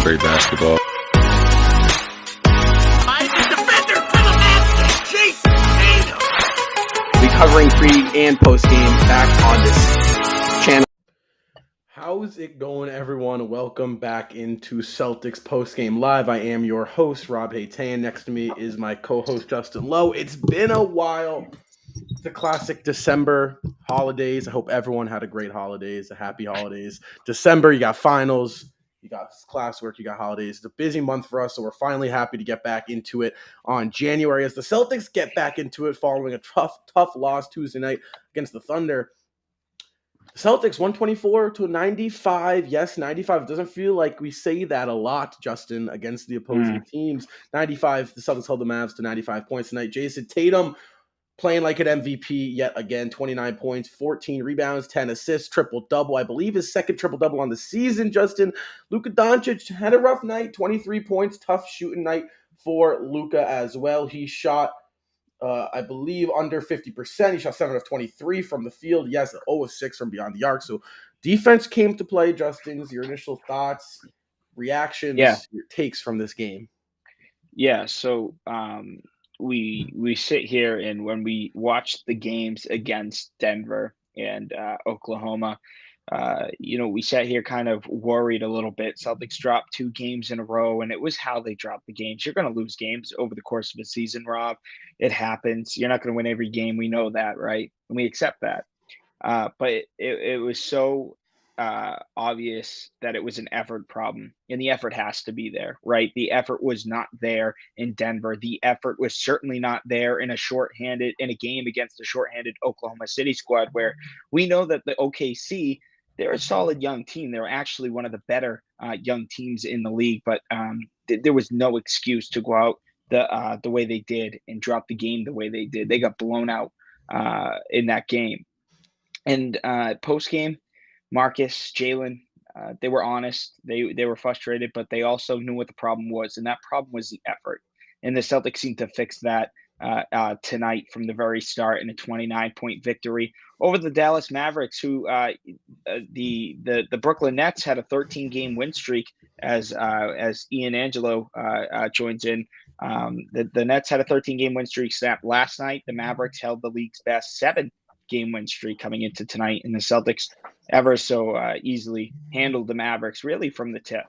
great basketball. Defender to the basket, Jason Tatum. We covering pre and post game back on this channel. How's it going, everyone? Welcome back into Celtics Postgame Live. I am your host, Robby. Haytayan. Next to me is my co-host, Justin Lowe. It's been a while. The classic December holidays. I hope everyone had a great holidays, a happy holidays. December, you got finals, you got classwork, you got holidays. It's a busy month for us, so we're finally happy to get back into it on January as the Celtics get back into it following a tough loss Tuesday night against the Thunder. Celtics 124-95. Yes, 95. It doesn't feel like we say that a lot, Justin, against the opposing teams. 95. The Celtics held the Mavs to 95 points tonight. Jason Tatum playing like an MVP yet again. 29 points, 14 rebounds, 10 assists, triple-double. I believe his second triple-double on the season, Justin. Luka Doncic had a rough night. 23 points, tough shooting night for Luka as well. He shot I believe under 50%. He shot 7 of 23 from the field. Yes, 0 of 6 from beyond the arc. So defense came to play. Justin's, your initial thoughts, reactions, your takes from this game. Yeah, so we sit here, and when we watch the games against Denver and Oklahoma, we sat here kind of worried a little bit. Celtics dropped 2 games in a row, and it was how they dropped the games. You're going to lose games over the course of a season, Rob. It happens. You're not going to win every game. We know that, right? And we accept that. But it was so obvious that it was an effort problem, and the effort has to be there, right? The effort was not there in Denver. The effort was certainly not there in a game against a shorthanded Oklahoma City squad, where we know that the OKC, they're a solid young team. They're actually one of the better young teams in the league, but there was no excuse to go out the way they did and drop the game the way they did. They got blown out in that game. And post game, Marcus, Jalen, they were honest. They were frustrated, but they also knew what the problem was, and that problem was the effort. And the Celtics seemed to fix that tonight from the very start in a 29-point victory over the Dallas Mavericks, who the Brooklyn Nets had a 13-game win streak as Inangelo joins in. The Nets had a 13-game win streak snapped last night. The Mavericks held the league's best 7-game win streak coming into tonight, and the Celtics ever so easily handled the Mavericks really from the tip.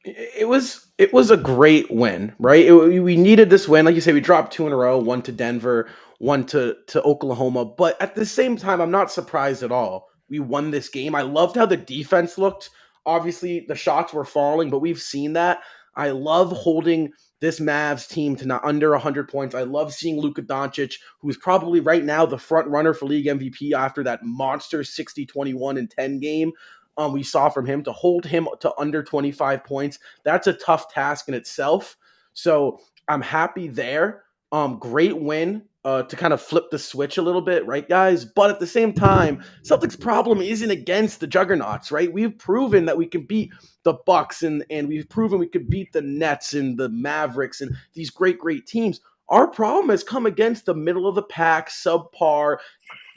It was a great win, right? We needed this win. Like you say, we dropped 2 in a row, 1 to Denver, 1 to Oklahoma. But at the same time, I'm not surprised at all. We won this game. I loved how the defense looked. Obviously, the shots were falling, but we've seen that. I love holding this Mavs team to not under 100 points. I love seeing Luka Doncic, who's probably right now the front runner for league MVP after that monster 60, 21, and 10 game we saw from him. To hold him to under 25 points, that's a tough task in itself. So I'm happy there. Great win to kind of flip the switch a little bit, right, guys? But at the same time, Celtics' problem isn't against the juggernauts, right? We've proven that we can beat the Bucks, and we've proven we could beat the Nets and the Mavericks and these great teams. Our problem has come against the middle of the pack, subpar,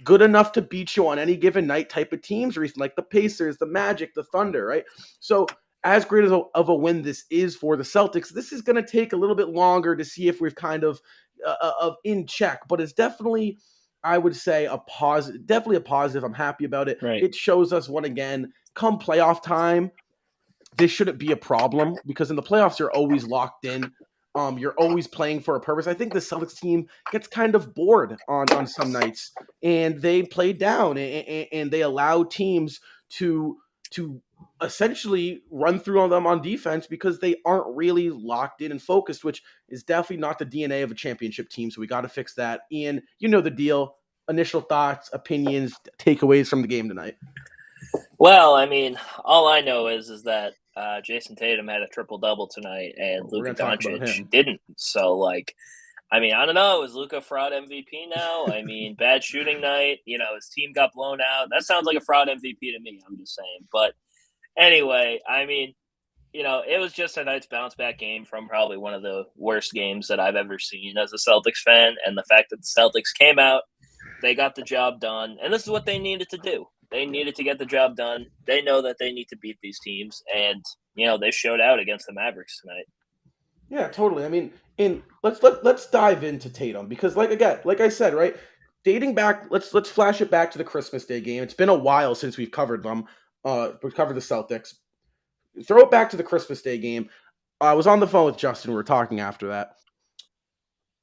good enough to beat you on any given night type of teams, like the Pacers, the Magic, the Thunder, right? So as great of a win this is for the Celtics, this is going to take a little bit longer to see if we've kind of in check, but it's definitely, I would say, a positive. I'm happy about it. Right. It shows us, one again, come playoff time, this shouldn't be a problem, because in the playoffs, you're always locked in. You're always playing for a purpose. I think the Celtics team gets kind of bored on some nights, and they play down, and they allow teams to essentially run through on them on defense because they aren't really locked in and focused, which is definitely not the DNA of a championship team. So we got to fix that. Ian, you know the deal. Initial thoughts, opinions, takeaways from the game tonight. Well, I mean, all I know is that Jason Tatum had a triple-double tonight, and Luka Doncic didn't. So, I don't know. Is Luka fraud MVP now? I mean, bad shooting night. His team got blown out. That sounds like a fraud MVP to me, I'm just saying. But anyway, it was just a nice bounce-back game from probably one of the worst games that I've ever seen as a Celtics fan. And the fact that the Celtics came out, they got the job done. And this is what they needed to do. They needed to get the job done. They know that they need to beat these teams. And, they showed out against the Mavericks tonight. Yeah, totally. I mean, let's dive into Tatum because, like I said, right, dating back, let's flash it back to the Christmas Day game. It's been a while since we've covered them. We've covered the Celtics. Throw it back to the Christmas Day game. I was on the phone with Justin. We were talking after that.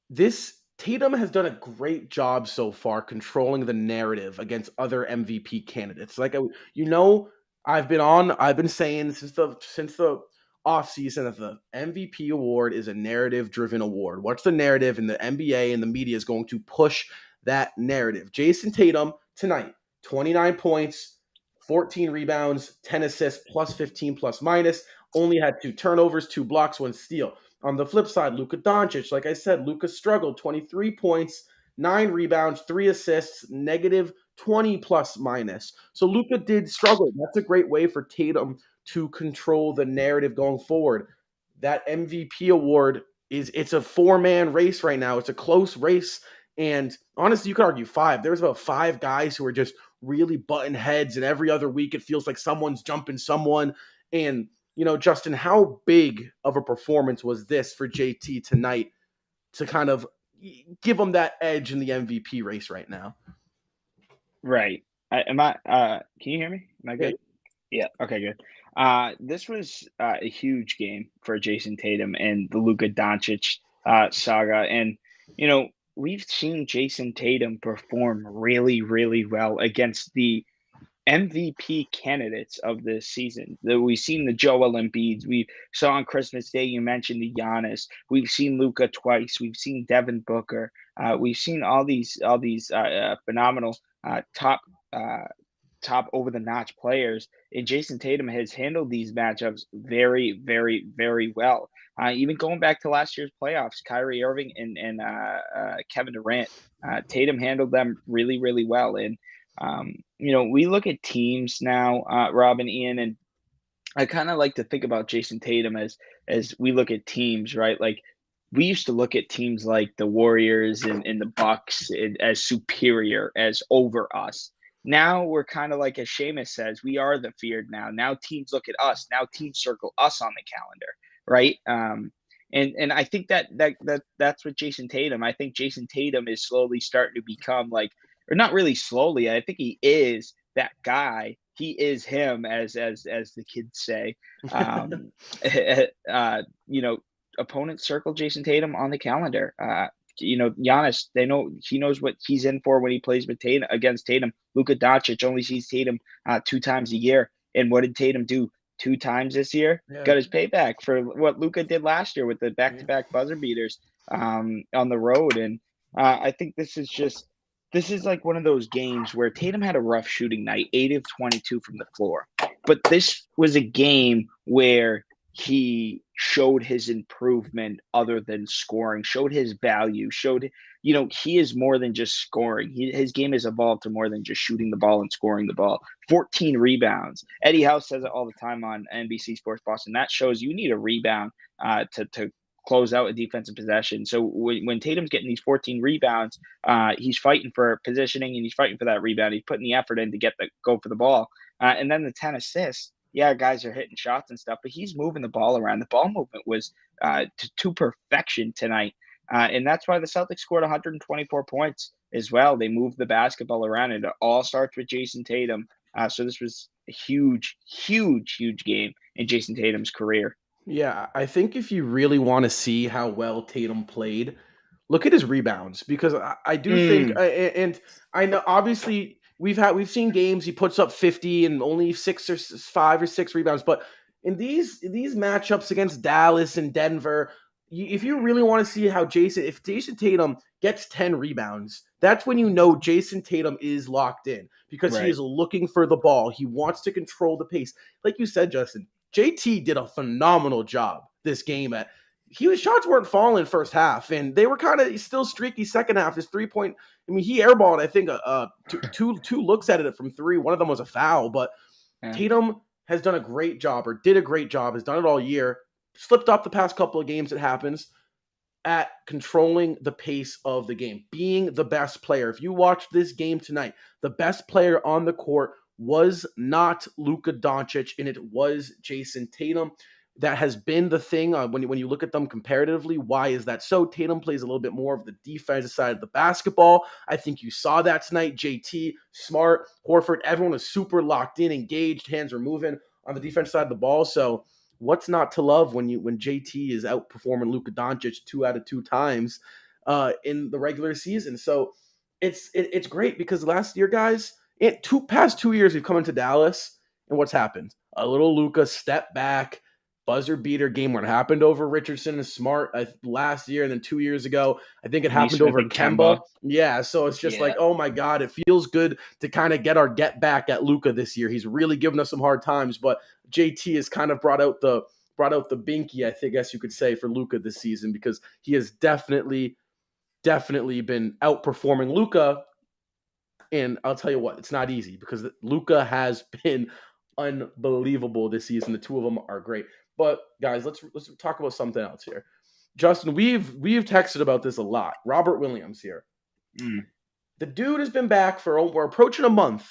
This Tatum has done a great job so far controlling the narrative against other MVP candidates. I've been saying since the offseason that the MVP award is a narrative driven award. What's the narrative? And the NBA and the media is going to push that narrative. Jason Tatum tonight, 29 points, 14 rebounds, 10 assists, plus 15 plus minus, only had 2 turnovers, 2 blocks, 1 steal. On the flip side, Luka Doncic, like I said, Luka struggled, 23 points, 9 rebounds, 3 assists, negative 20 plus minus. So Luka did struggle. That's a great way for Tatum to control the narrative going forward. That MVP award it's a 4-man race right now. It's a close race. And honestly, you could argue 5. There's about 5 guys who are just really button heads, and every other week it feels like someone's jumping someone. And Justin, how big of a performance was this for JT tonight to kind of give him that edge in the MVP race right now? Right. Can you hear me? Am I good? Yeah. Okay, good. This was a huge game for Jason Tatum and the Luka Doncic saga. And, we've seen Jason Tatum perform really, really well against the MVP candidates of this season. We've seen the Joel Embiids. We saw on Christmas Day, you mentioned the Giannis. We've seen Luka twice. We've seen Devin Booker. We've seen all these phenomenal top over the notch players. And Jason Tatum has handled these matchups very, very, very well. Even going back to last year's playoffs, Kyrie Irving and Kevin Durant, Tatum handled them really, really well. And we look at teams now, Rob and Ian, and I kind of like to think about Jason Tatum as we look at teams, right? Like we used to look at teams like the Warriors and the Bucks as superior, as over us. Now we're kind of like, as Seamus says, we are the feared now. Now teams look at us. Now teams circle us on the calendar, right? And I think that's what Jason Tatum. I think Jason Tatum is slowly starting to become like, or not really slowly. I think he is that guy. He is him, as the kids say. Opponents circle Jason Tatum on the calendar. Giannis, he knows what he's in for when he plays with Tatum against Tatum. Luka Doncic only sees Tatum 2 times a year. And what did Tatum do 2 times this year? Yeah. Got his payback for what Luka did last year with the back-to-back buzzer beaters on the road. And I think this is like one of those games where Tatum had a rough shooting night, 8 of 22 from the floor. But this was a game where he showed his improvement other than scoring, showed his value, showed, he is more than just scoring. His game has evolved to more than just shooting the ball and scoring the ball. 14 rebounds. Eddie House says it all the time on NBC Sports Boston. That shows you need a rebound to close out a defensive possession. So when Tatum's getting these 14 rebounds, he's fighting for positioning and he's fighting for that rebound. He's putting the effort in to go for the ball. And then the 10 assists. Yeah, guys are hitting shots and stuff, but he's moving the ball around. The ball movement was to perfection tonight. And that's why the Celtics scored 124 points as well. They moved the basketball around, and it all starts with Jason Tatum. So this was a huge, huge, huge game in Jason Tatum's career. Yeah, I think if you really want to see how well Tatum played, look at his rebounds, because I do think, and I know obviously we've seen games he puts up 50 and only 5 or 6 rebounds, but in these matchups against Dallas and Denver, if you really want to see how if Jason Tatum gets 10 rebounds, that's when you know Jason Tatum is locked in, because he is looking for the ball. He wants to control the pace. Like you said, Justin, JT did a phenomenal job this game. His shots weren't falling first half, and they were kind of still streaky second half. His 3-point, he airballed, I think, two looks at it from 3. One of them was a foul, but Tatum has done a great job, or did a great job, has done it all year. Slipped up the past couple of games, it happens, at controlling the pace of the game, being the best player. If you watch this game tonight, the best player on the court was not Luka Doncic, and it was Jason Tatum. That has been the thing when you look at them comparatively. Why is that so? Tatum plays a little bit more of the defensive side of the basketball. I think you saw that tonight. JT, Smart, Horford, everyone was super locked in, engaged, hands were moving on the defense side of the ball. So what's not to love when JT is outperforming Luka Doncic 2 out of 2 times in the regular season? So it's great because last year, guys, past 2 years we've come into Dallas, and what's happened? A little Luka step back, buzzer beater game where it happened over Richardson and Smart last year, and then 2 years ago, I think it happened over Kemba. Yeah, so it's just like, oh my God, it feels good to kind of get our get back at Luka this year. He's really given us some hard times, but JT has kind of brought out the binky, I guess you could say, for Luka this season, because he has definitely been outperforming Luka. And I'll tell you what, it's not easy because Luka has been unbelievable this season. The two of them are great. But guys, let's talk about something else here. Justin, we've texted about this a lot. Robert Williams here. The dude has been back we're approaching a month.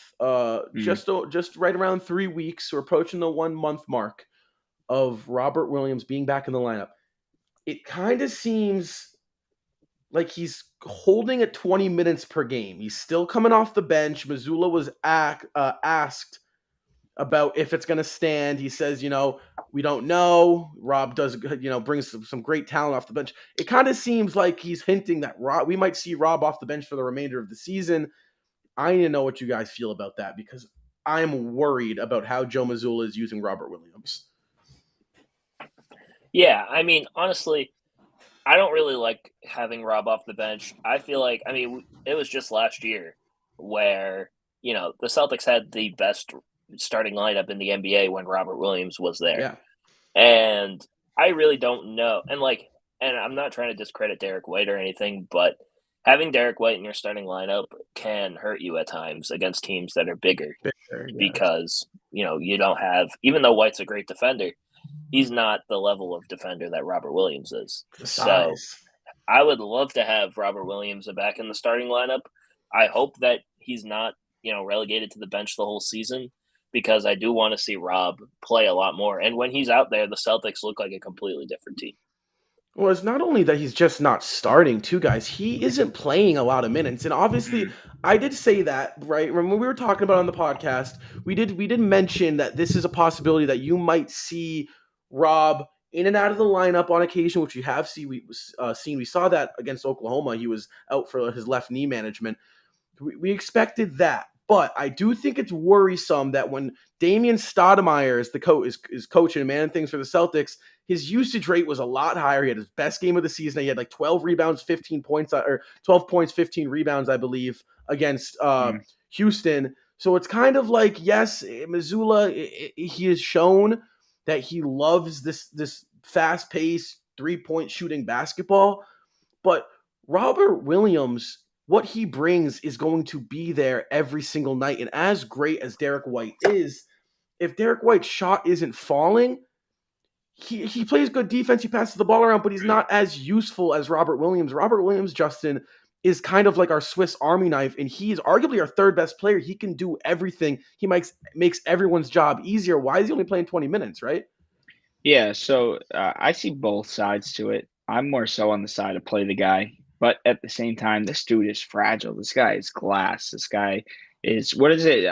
Just right around 3 weeks. We're approaching the 1 month mark of Robert Williams being back in the lineup. It kind of seems like he's holding at 20 minutes per game. He's still coming off the bench. Mazzulla was asked about if it's going to stand. He says, we don't know. Rob does, brings some great talent off the bench. It kind of seems like he's hinting that we might see Rob off the bench for the remainder of the season. I need to know what you guys feel about that, because I'm worried about how Joe Mazzulla is using Robert Williams. Yeah, I mean, honestly, I don't really like having Rob off the bench. I feel like, it was just last year where, the Celtics had the best starting lineup in the NBA when Robert Williams was there. Yeah. And I really don't know. And I'm not trying to discredit Derek White or anything, but having Derek White in your starting lineup can hurt you at times against teams that are bigger. Because, you don't have, even though White's a great defender, he's not the level of defender that Robert Williams is. So I would love to have Robert Williams back in the starting lineup. I hope that he's not, relegated to the bench the whole season, because I do want to see Rob play a lot more. And when he's out there, the Celtics look like a completely different team. Well, it's not only that he's just not starting, too, guys. He isn't playing a lot of minutes. And obviously, I did say that, right? When we were talking about it on the podcast, we did mention that this is a possibility that you might see Rob in and out of the lineup on occasion, which we have seen. We saw that against Oklahoma. He was out for his left knee management. We expected that. But I do think it's worrisome that when Damian Stoudemire is coaching and managing things for the Celtics, his usage rate was a lot higher. He had his best game of the season. He had like 12 rebounds, 15 points, or 12 points, 15 rebounds, I believe, against Houston. So it's kind of like, yes, Mazzulla, he has shown that he loves this fast-paced, three-point shooting basketball. But Robert Williams, what he brings is going to be there every single night. And as great as Derek White is, if Derek White's shot isn't falling, he plays good defense, he passes the ball around, but he's not as useful as Robert Williams. Robert Williams, Justin, is kind of like our Swiss Army knife, and he's arguably our third best player. He can do everything. He makes everyone's job easier. Why is he only playing 20 minutes, right? Yeah, so I see both sides to it. I'm more so on the side of play the guy. But at the same time, this dude is fragile. This guy is glass. This guy is, what is it?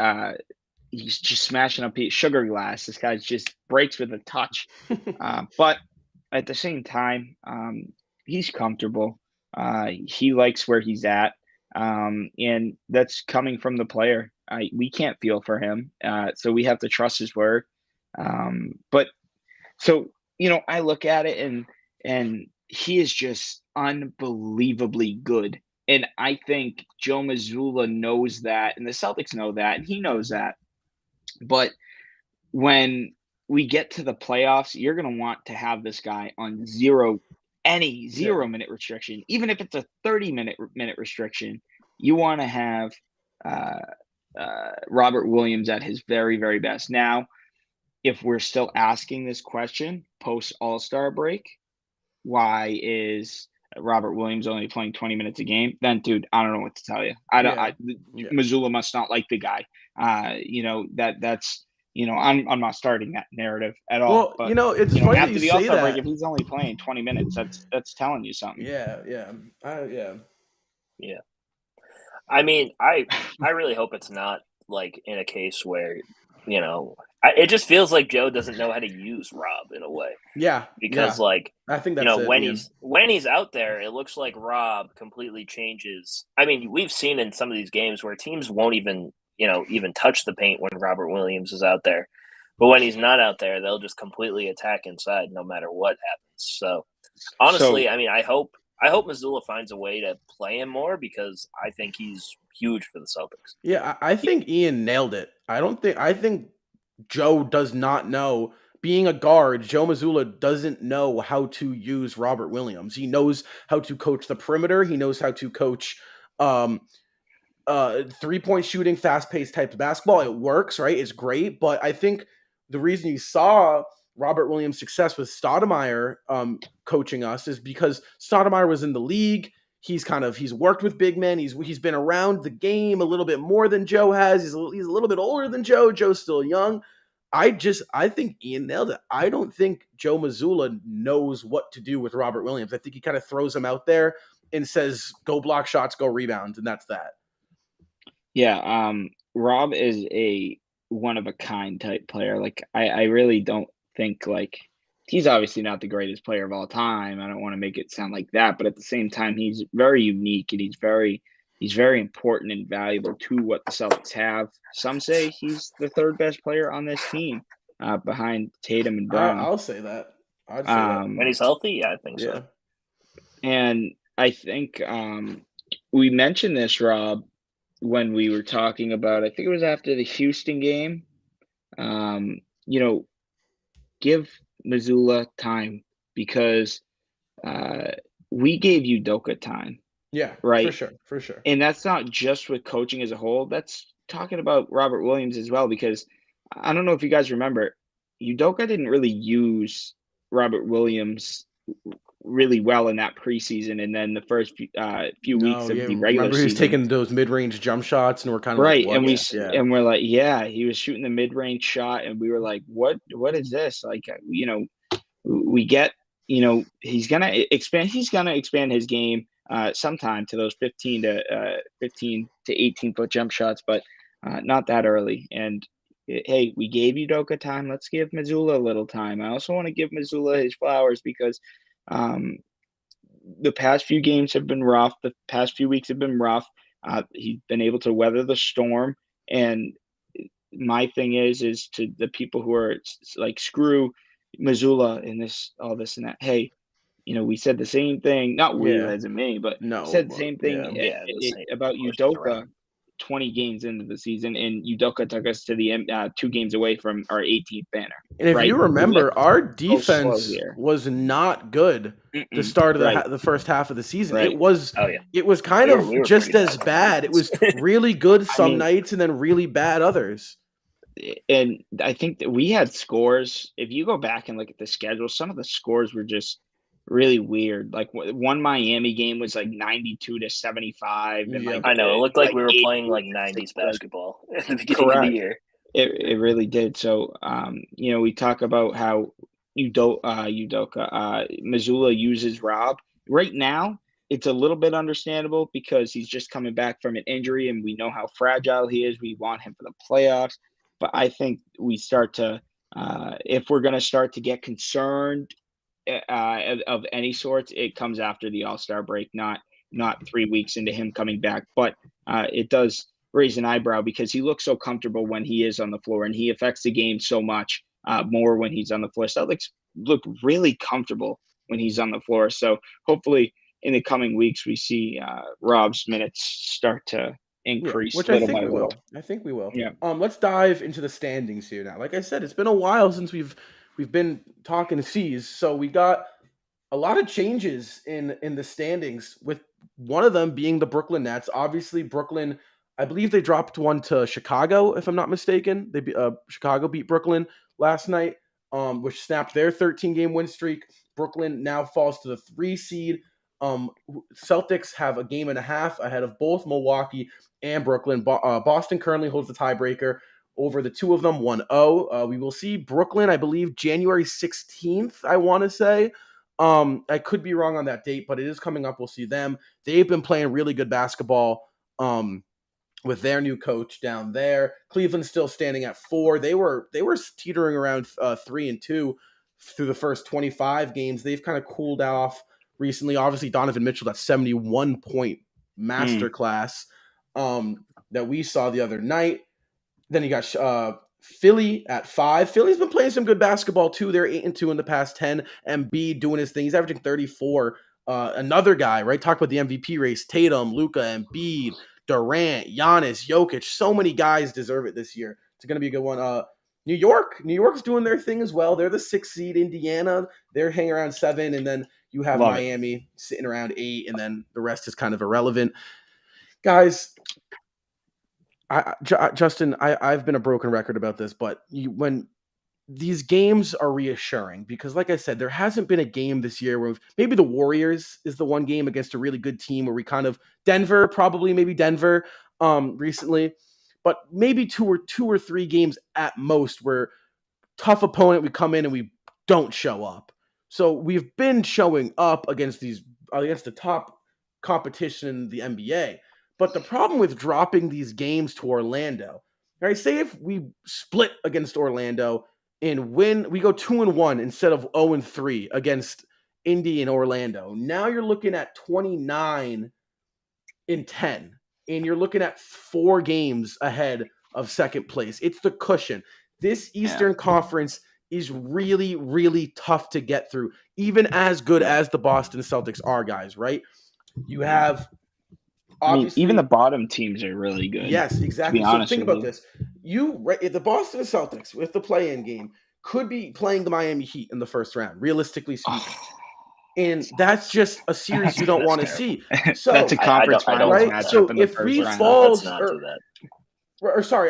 He's just smashing up sugar glass. This guy just breaks with a touch. But at the same time, he's comfortable. He likes where he's at. And that's coming from the player. We can't feel for him. So we have to trust his word. But so, I look at it and he is just unbelievably good. And I think Joe Mazzulla knows that, and the Celtics know that, and he knows that. But when we get to the playoffs, you're going to want to have this guy on zero minute restriction. Even if it's a 30-minute restriction, you want to have Robert Williams at his very, very best. Now, if we're still asking this question post All-Star break, why is Robert Williams only playing 20 minutes a game, then dude, I don't know what to tell you. Mazzulla must not like the guy. That's I'm not starting that narrative at all. Well, but it's funny that after you the say All-Star break, that. if he's only playing 20 minutes, that's telling you something. Yeah. I mean, I really hope it's not like in a case where it just feels like Joe doesn't know how to use Rob in a way. Yeah, because I think that's when he's out there, it looks like Rob completely changes. I mean, we've seen in some of these games where teams won't even touch the paint when Robert Williams is out there, but when he's not out there, they'll just completely attack inside no matter what happens. So honestly, I mean, I hope Mazzulla finds a way to play him more because I think he's huge for the Celtics. Yeah, I think Ian nailed it. I think Joe does not know. Being a guard, Joe Mazzulla doesn't know how to use Robert Williams. He knows how to coach the perimeter. He knows how to coach 3-point shooting, fast-paced type of basketball. It works, right? It's great. But I think the reason you saw Robert Williams' success with Stoudemire coaching us is because Stoudemire was in the league. He's worked with big men. He's been around the game a little bit more than Joe has. He's a little bit older than Joe. Joe's still young. I think Ian nailed it. I don't think Joe Mazzulla knows what to do with Robert Williams. I think he kind of throws him out there and says, go block shots, go rebound, and that's that. Yeah, Rob is a one-of-a-kind type player. Like, I really don't think, like, he's obviously not the greatest player of all time. I don't want to make it sound like that, but at the same time, he's very unique and he's very important and valuable to what the Celtics have. Some say he's the third best player on this team, behind Tatum and Brown. I'll say that. I'd say that. When he's healthy, yeah, I think so. And I think we mentioned this, Rob, when we were talking about, I think it was after the Houston game, give Mazzulla time because we gave Udoka time. Yeah, right. For sure. And that's not just with coaching as a whole. That's talking about Robert Williams as well, because I don't know if you guys remember, Udoka didn't really use Robert Williams really well in that preseason, and then the first few weeks of the regular remember season. He was taking those mid-range jump shots, and we're kind of right, like, and we're like, he was shooting the mid-range shot, and we were like, what is this? Like, we get, he's gonna expand his game sometime to those 15 to 18 foot jump shots, but not that early. And hey, we gave Udoka time. Let's give Mazzulla a little time. I also want to give Mazzulla his flowers because the past few games have been rough. The past few weeks have been rough. He's been able to weather the storm. And my thing is to the people who are like, screw Mazzulla and all this and that. Hey, we said the same thing. Not we as in me, but said the same thing about Udoka 20 games into the season, and Udoka took us to the 2 games away from our 18th banner. And if you remember, our defense was not good to start the first half of the season. Right. It was kind of just as bad. It was really good some nights and then really bad others. And I think that we had scores. If you go back and look at the schedule, some of the scores were just really weird. Like, one Miami game was like 92-75. And I know, it looked like we were playing like 90s basketball at the beginning of the year. It really did. So, we talk about how Mazzulla uses Rob. Right now, it's a little bit understandable because he's just coming back from an injury, and we know how fragile he is. We want him for the playoffs. But I think we start to, if we're going to start to get concerned of any sorts, it comes after the All-Star break, not 3 weeks into him coming back. But it does raise an eyebrow because he looks so comfortable when he is on the floor, and he affects the game so much more when he's on the floor. Celtics look really comfortable when he's on the floor. So hopefully in the coming weeks we see Rob's minutes start to increase, which I think we will. I think we will. Yeah. Let's dive into the standings here now. Like I said, it's been a while since we've been talking C's, so we got a lot of changes in the standings, with one of them being the Brooklyn Nets. Obviously, Brooklyn, I believe they dropped one to Chicago, if I'm not mistaken. Chicago beat Brooklyn last night, which snapped their 13-game win streak. Brooklyn now falls to the 3 seed. Celtics have a game and a half ahead of both Milwaukee and Brooklyn. Boston currently holds the tiebreaker over the two of them, 1-0. We will see Brooklyn, I believe, January 16th, I want to say. I could be wrong on that date, but it is coming up. We'll see them. They've been playing really good basketball with their new coach down there. Cleveland's still standing at 4. They were teetering around 3-2 through the first 25 games. They've kind of cooled off recently. Obviously, Donovan Mitchell, that 71-point masterclass that we saw the other night. Then you got Philly at 5. Philly's been playing some good basketball too. They're 8-2 in the past 10. Embiid doing his thing. He's averaging 34. Another guy, right? Talk about the MVP race. Tatum, Luka, Embiid, Durant, Giannis, Jokic. So many guys deserve it this year. It's going to be a good one. New York's doing their thing as well. They're the 6th seed. Indiana, they're hanging around 7. And then you have Miami sitting around 8. And then the rest is kind of irrelevant. Guys, Justin, I've been a broken record about this, but when these games are reassuring, because like I said, there hasn't been a game this year where maybe the Warriors is the one game against a really good team where we kind of Denver recently, but maybe two or three games at most where tough opponent, we come in and we don't show up. So we've been showing up against the top competition in the NBA. But the problem with dropping these games to Orlando, right? Say if we split against Orlando and win, we go 2-1 instead of 0-3 against Indy and Orlando. Now you're looking at 29-10, and you're looking at 4 games ahead of second place. It's the cushion. This Eastern Conference is really, really tough to get through, even as good as the Boston Celtics are, guys, right? You have... even the bottom teams are really good. Yes, exactly. So think about this. The Boston Celtics, with the play-in game, could be playing the Miami Heat in the first round, realistically speaking. And that's just a series you don't want to see. So that's a conference finals matchup. So in the if first we round. fall,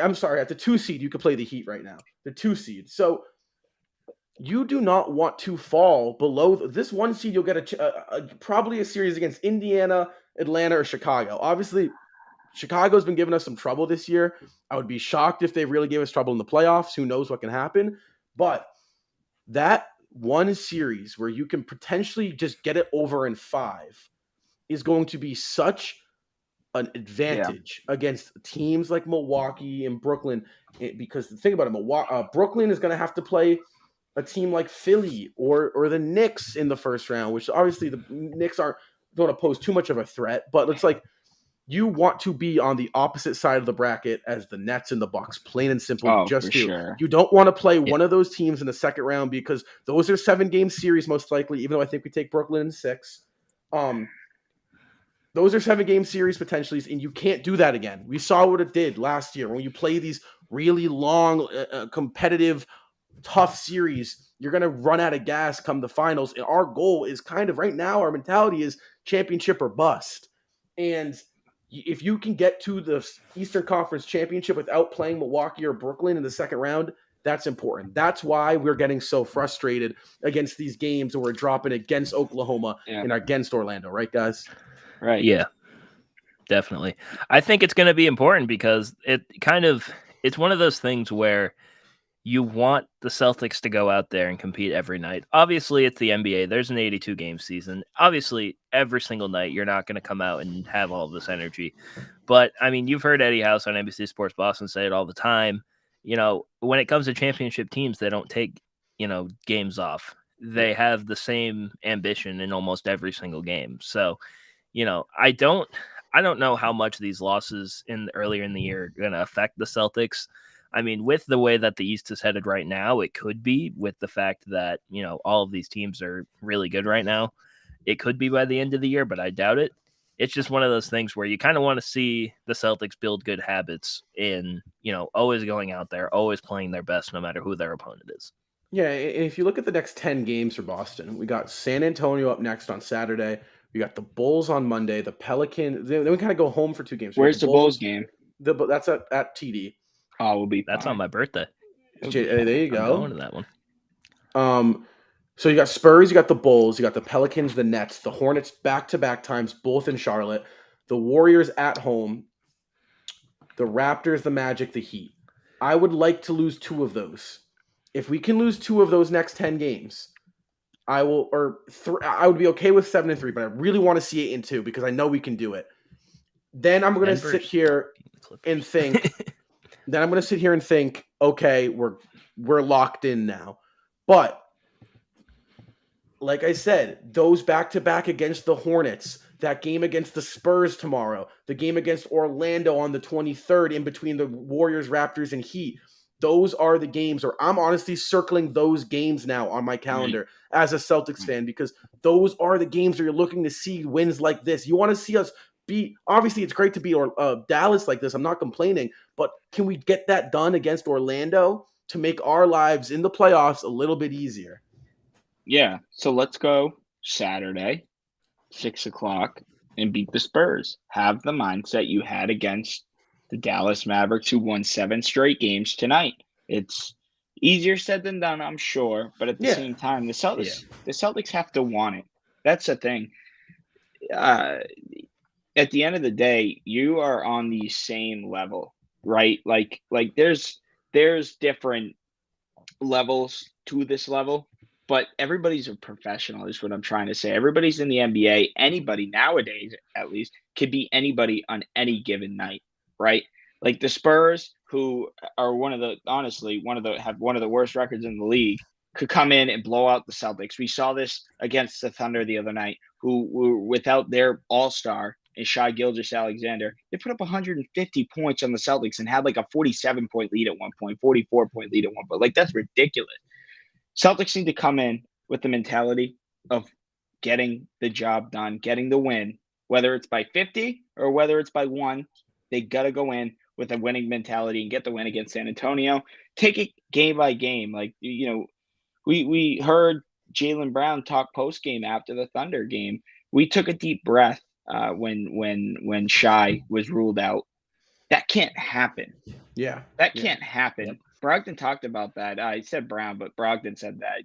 I'm sorry, at the 2 seed, you could play the Heat right now. The 2 seed. So you do not want to fall below this 1 seed. You'll get probably a series against Indiana, Atlanta, or Chicago. Obviously, Chicago's been giving us some trouble this year. I would be shocked if they really gave us trouble in the playoffs. Who knows what can happen? But that 1 series where you can potentially just get it over in 5 is going to be such an advantage against teams like Milwaukee and Brooklyn. Because think about it, Brooklyn is going to have to play a team like Philly or the Knicks in the first round, which obviously the Knicks don't pose too much of a threat, but it's like you want to be on the opposite side of the bracket as the Nets and the Bucks, plain and simple. You don't want to play one of those teams in the second round because those are 7-game series most likely, even though I think we take Brooklyn in 6. Those are 7-game series potentially, and you can't do that again. We saw what it did last year when you play these really long, competitive, tough series. You're going to run out of gas come the finals. And our goal is kind of right now, our mentality is championship or bust. And if you can get to the Eastern Conference Championship without playing Milwaukee or Brooklyn in the second round, that's important. That's why we're getting so frustrated against these games where we're dropping against Oklahoma and against Orlando. Right, guys? Right. Yeah, definitely. I think it's going to be important because it's one of those things where you want the Celtics to go out there and compete every night. Obviously, it's the NBA. There's an 82-game season. Obviously, every single night, you're not going to come out and have all this energy. But, I mean, you've heard Eddie House on NBC Sports Boston say it all the time. You know, when it comes to championship teams, they don't take, games off. They have the same ambition in almost every single game. So, I don't know how much these losses earlier in the year are going to affect the Celtics. I mean, with the way that the East is headed right now, it could be with the fact that, all of these teams are really good right now. It could be by the end of the year, but I doubt it. It's just one of those things where you kind of want to see the Celtics build good habits in, always going out there, always playing their best, no matter who their opponent is. Yeah, if you look at the next 10 games for Boston, we got San Antonio up next on Saturday. We got the Bulls on Monday, the Pelicans. Then we kind of go home for 2 games. Where's the Bulls game? That's at TD. Oh, we'll be That's fine. on my birthday. There you go. I'm going to that one. So you got Spurs, you got the Bulls, you got the Pelicans, the Nets, the Hornets back-to-back times, both in Charlotte, the Warriors at home, the Raptors, the Magic, the Heat. I would like to lose 2 of those. If we can lose 2 of those next 10 games, I would be okay with 7-3, but I really want to see 8-2 because I know we can do it. Then I'm going to sit here and think. Okay, we're locked in now. But like I said, those back-to-back against the Hornets, that game against the Spurs tomorrow, the game against Orlando on the 23rd in between the Warriors, Raptors, and Heat, those are the games, or I'm honestly circling those games now on my calendar as a Celtics fan because those are the games where you're looking to see wins like this. You want to see us beat, obviously it's great to beat Dallas like this. I'm not complaining, but can we get that done against Orlando to make our lives in the playoffs a little bit easier? Yeah, so let's go Saturday, 6 o'clock, and beat the Spurs. Have the mindset you had against the Dallas Mavericks, who won 7 straight games tonight. It's easier said than done, I'm sure, but at the same time, the Celtics have to want it. That's the thing. At the end of the day, you are on the same level, right? Like there's different levels to this level, but everybody's a professional is what I'm trying to say. Everybody's in the NBA. Anybody nowadays, at least, could be anybody on any given night, right? Like the Spurs, who are have one of the worst records in the league, could come in and blow out the Celtics. We saw this against the Thunder the other night, who were without their all-star and Shai Gilgeous-Alexander, they put up 150 points on the Celtics and had like a 47-point lead at one point, 44-point lead at one point. Like, that's ridiculous. Celtics need to come in with the mentality of getting the job done, getting the win, whether it's by 50 or whether it's by 1. They got to go in with a winning mentality and get the win against San Antonio. Take it game by game. Like, we heard Jaylen Brown talk post-game after the Thunder game. We took a deep breath when Shai was ruled out. That can't happen. Yeah. That can't happen. Yep. Brogdon talked about that. He said Brown, but Brogdon said that.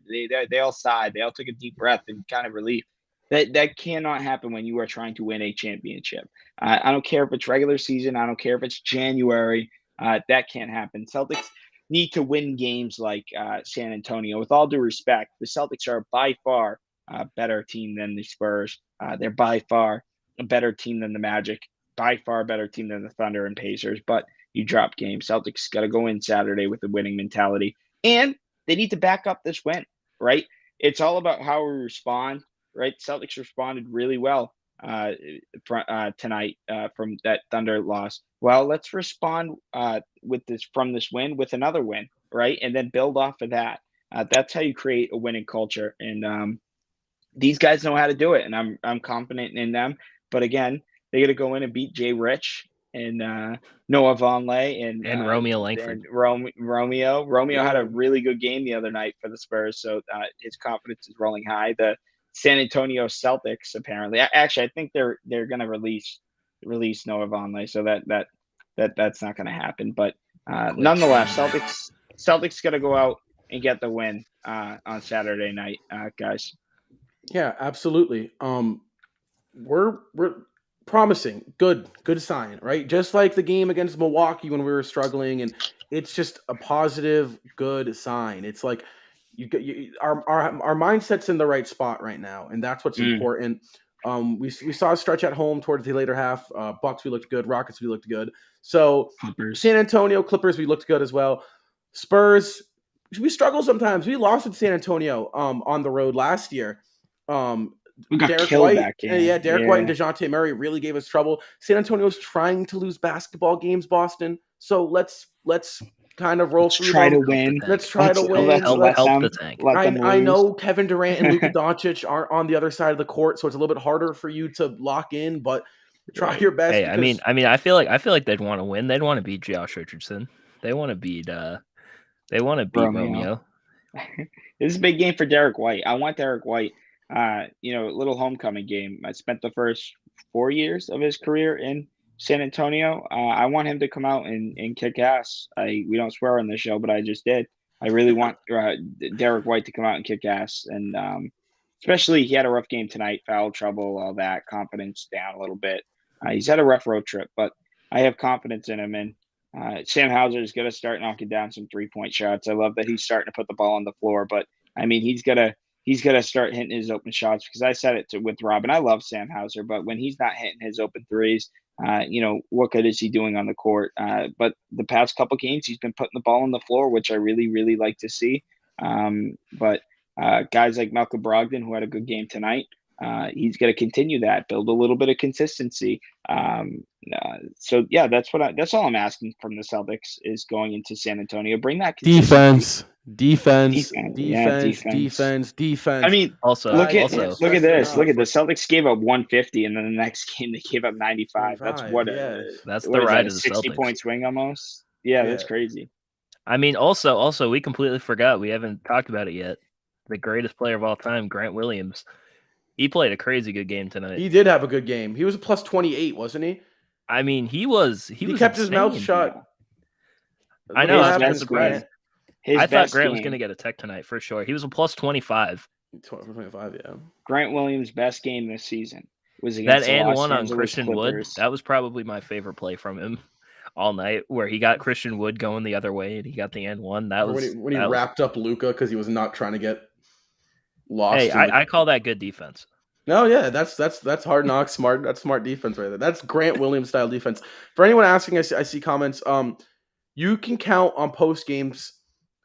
They all sighed. They all took a deep breath and kind of relief. That cannot happen when you are trying to win a championship. I don't care if it's regular season. I don't care if it's January. That can't happen. Celtics need to win games like San Antonio. With all due respect, the Celtics are by far a better team than the Spurs. They're by far a better team than the Magic. By far a better team than the Thunder and Pacers. But you drop games. Celtics got to go in Saturday with a winning mentality. And they need to back up this win, right? It's all about how we respond, right? Celtics responded really well tonight from that Thunder loss. Well, let's respond from this win with another win, right? And then build off of that. That's how you create a winning culture. And these guys know how to do it, and I'm confident in them. But again, they got to go in and beat Jay Rich and Noah Vonleh and Romeo Langford. And Romeo had a really good game the other night for the Spurs, so his confidence is rolling high. The San Antonio Celtics apparently, actually, I think they're going to release Noah Vonleh, so that's not going to happen. But nonetheless, Celtics got to go out and get the win on Saturday night, guys. Yeah, absolutely. We're promising. Good sign, right? Just like the game against Milwaukee when we were struggling, and it's just a positive, good sign. It's like our mindset's in the right spot right now, and that's what's important. We saw a stretch at home towards the later half. Bucks, we looked good. Rockets, we looked good. So Clippers. San Antonio, Clippers, we looked good as well. Spurs, we struggle sometimes. We lost at San Antonio on the road last year. We got Derek killed White, that game. White and DeJounte Murray really gave us trouble. San Antonio's trying to lose basketball games, Boston. So let's kind of roll through. Try to win. Let's try to win. Help the tank. I know Kevin Durant and Luka Doncic are on the other side of the court, so it's a little bit harder for you to lock in. But try your best. Hey, I mean, I feel like they'd want to win. They'd want to beat Josh Richardson. They want to beat. They want to beat Romeo. This is a big game for Derek White. I want Derek White. Little homecoming game. I spent the first 4 years of his career in San Antonio. I want him to come out and kick ass. We don't swear on this show, but I just did. I really want Derek White to come out and kick ass, and especially he had a rough game tonight, foul trouble, all that, confidence down a little bit. He's had a rough road trip, but I have confidence in him. And Sam Hauser is going to start knocking down some 3-point shots. I love that he's starting to put the ball on the floor, but I mean, he's got to start hitting his open shots, because I said it with Rob, and I love Sam Hauser, but when he's not hitting his open threes, what good is he doing on the court? But the past couple games, he's been putting the ball on the floor, which I really, really like to see. But guys like Malcolm Brogdon, who had a good game tonight, he's going to continue that, build a little bit of consistency. So yeah, that's all I'm asking from the Celtics is going into San Antonio. Bring that defense. Defense. I mean, look at this. Look at the Celtics gave up 150, and then the next game they gave up 95. That's that's the ride of the 60-point swing almost. Yeah, that's crazy. I mean, also we completely forgot, we haven't talked about it yet. The greatest player of all time, Grant Williams. He played a crazy good game tonight. He did have a good game. He was a plus 28, wasn't he? I mean, he kept his mouth shut. I know. I was surprised. I thought Grant was going to get a tech tonight for sure. He was a plus 25. 25, yeah. Grant Williams' best game this season was against that and one on Christian Wood. That was probably my favorite play from him all night, where he got Christian Wood going the other way and he got the and one. That was when he wrapped up Luka because he was not trying to get lost. Hey, I call that good defense. No, yeah, that's hard knocks, smart. That's smart defense right there. That's Grant Williams style defense. For anyone asking, I see comments. You can count on post games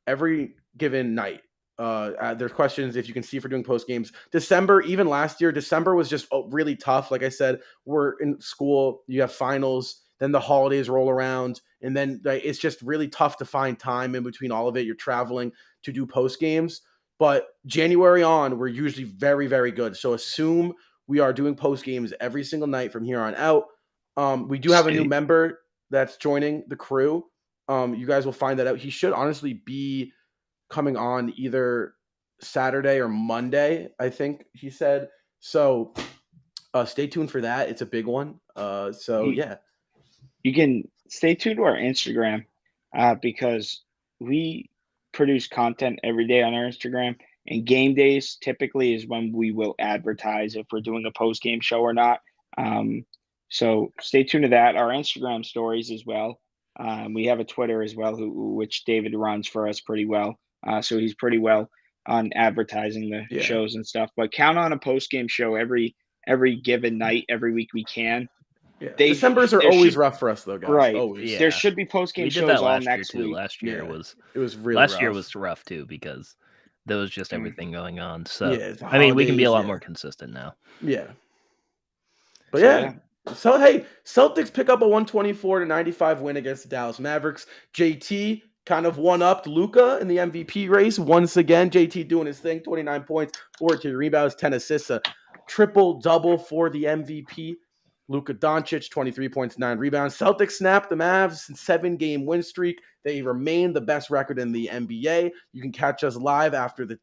every given night. There's questions if you can see for doing post games. December, even last year, December was just really tough. Like I said, we're in school. You have finals. Then the holidays roll around, and then it's just really tough to find time in between all of it. You're traveling to do post games. But January on, we're usually very, very good. So assume we are doing post games every single night from here on out. We do have a new member that's joining the crew. You guys will find that out. He should honestly be coming on either Saturday or Monday, I think he said. So stay tuned for that. It's a big one. Yeah. You can stay tuned to our Instagram because we produce content every day on our Instagram, and game days typically is when we will advertise if we're doing a post-game show or not. So stay tuned to that. Our Instagram stories as well. We have a Twitter as well, which David runs for us pretty well. So he's pretty well on advertising the shows and stuff. But count on a post-game show every given night, every week we can. Yeah. Decembers are always rough for us, though, guys. Right. Always. Yeah. There should be post-game shows all next week. Last year it was really last rough. year was rough too because there was just everything going on. So I mean, we can be a lot more consistent now. Yeah. But so hey, Celtics pick up a 124-95 win against the Dallas Mavericks. JT kind of one-upped Luka in the MVP race once again. JT doing his thing, 29 points, 14 rebounds, 10 assists, a triple-double for the MVP. Luka Doncic, 23 points, 9 rebounds. Celtics snapped the Mavs' 7-game win streak. They remain the best record in the NBA. You can catch us live after the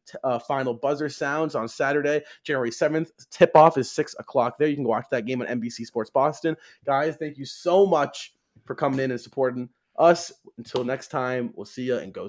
final buzzer sounds on Saturday, January 7th. Tip-off is 6 o'clock there. You can watch that game on NBC Sports Boston. Guys, thank you so much for coming in and supporting us. Until next time, we'll see you and go